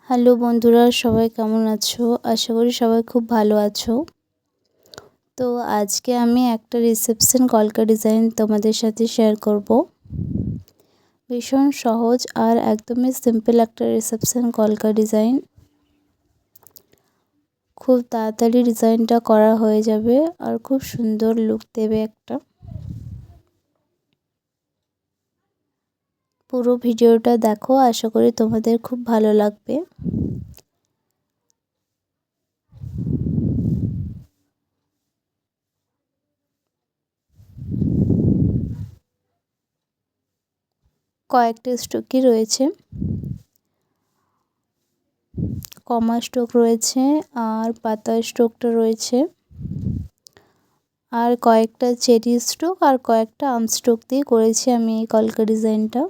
Hello বন্ধুরা, সবাই কেমন আছো? আশা করি সবাই খুব ভালো আছো। তো আজকে আমি একটা রিসেপশন কলকা ডিজাইন তোমাদের সাথে শেয়ার করব। ভীষণ সহজ আর একদমই সিম্পল একটা রিসেপশন কলকা ডিজাইন। খুব তাড়াতাড়ি ডিজাইনটা করা হয়ে যাবে আর খুব সুন্দর লুক দেবে একটা। পুরো ভিডিওটা দেখো, আশা করি তোমাদের খুব ভালো লাগবে। কয়েকটা স্ট্রোকই রয়েছে, কমা স্ট্রোক রয়েছে আর পাতা স্ট্রোকটা রয়েছে, আর কয়েকটা চেরি স্ট্রোক আর কয়েকটা আর্ম স্ট্রোক দিয়ে করেছি আমি এই কলকা ডিজাইনটা।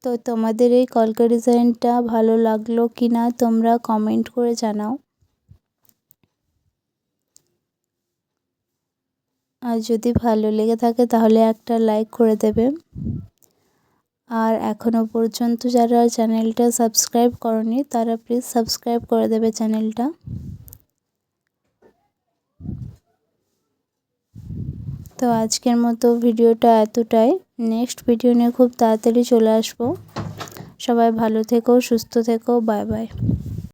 তো তোমাদের এই কলকা ডিজাইনটা ভালো লাগলো কি না তোমরা কমেন্ট করে জানাও। আর যদি ভালো লেগে থাকে তাহলে একটা লাইক করে দেবে। আর এখনও পর্যন্ত যারা চ্যানেলটা সাবস্ক্রাইব করনি তারা প্লিজ সাবস্ক্রাইব করে দেবে চ্যানেলটা। তো আজকের মতো ভিডিওটা এতটাই। নেক্সট ভিডিও নিয়ে খুব তাড়াতাড়ি চলে আসবো। সবাই ভালো থেকো, সুস্থ থেকো, বাই বাই।